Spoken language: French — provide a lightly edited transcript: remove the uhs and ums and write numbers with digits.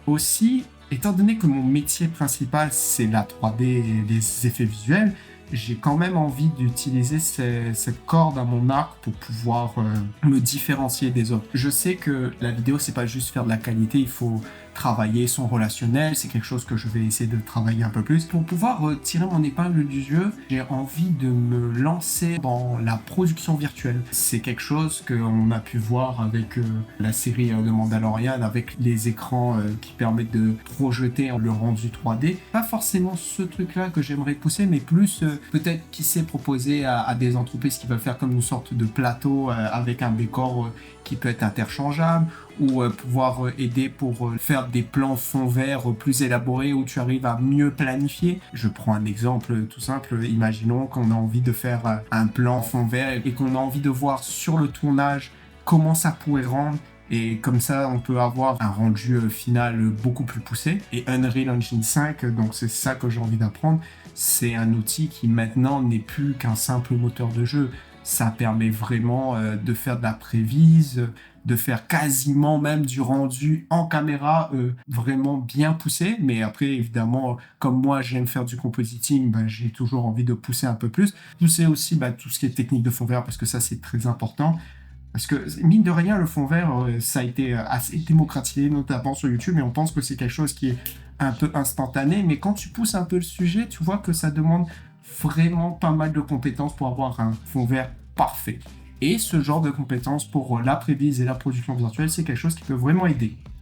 Aussi, étant donné que mon métier principal, c'est la 3D et les effets visuels, j'ai quand même envie d'utiliser cette corde à mon arc pour pouvoir me différencier des autres. Je sais que la vidéo, c'est pas juste faire de la qualité, il faut travailler son relationnel, c'est quelque chose que je vais essayer de travailler un peu plus. Pour pouvoir tirer mon épingle du jeu, j'ai envie de me lancer dans la production virtuelle. C'est quelque chose qu'on a pu voir avec la série de Mandalorian, avec les écrans qui permettent de projeter le rendu 3D. Pas forcément ce truc-là que j'aimerais pousser, mais plus peut-être qui s'est proposé à des entreprises qui veulent faire comme une sorte de plateau avec un décor qui peut être interchangeable, ou pouvoir aider pour faire des plans fond vert plus élaborés où tu arrives à mieux planifier. Je prends un exemple tout simple, imaginons qu'on a envie de faire un plan fond vert et qu'on a envie de voir sur le tournage comment ça pourrait rendre. Et comme ça, on peut avoir un rendu final beaucoup plus poussé. Et Unreal Engine 5, donc c'est ça que j'ai envie d'apprendre, c'est un outil qui maintenant n'est plus qu'un simple moteur de jeu. Ça permet vraiment de faire de la prévise, de faire quasiment même du rendu en caméra vraiment bien poussé. Mais après, évidemment, comme moi, j'aime faire du compositing, j'ai toujours envie de pousser un peu plus. Pousser aussi tout ce qui est technique de fond vert, parce que ça, c'est très important. Parce que, mine de rien, le fond vert, ça a été assez démocratisé, notamment sur YouTube, et on pense que c'est quelque chose qui est un peu instantané. Mais quand tu pousses un peu le sujet, tu vois que ça demande vraiment pas mal de compétences pour avoir un fond vert parfait. Et ce genre de compétences pour la prévise et la production virtuelle, c'est quelque chose qui peut vraiment aider.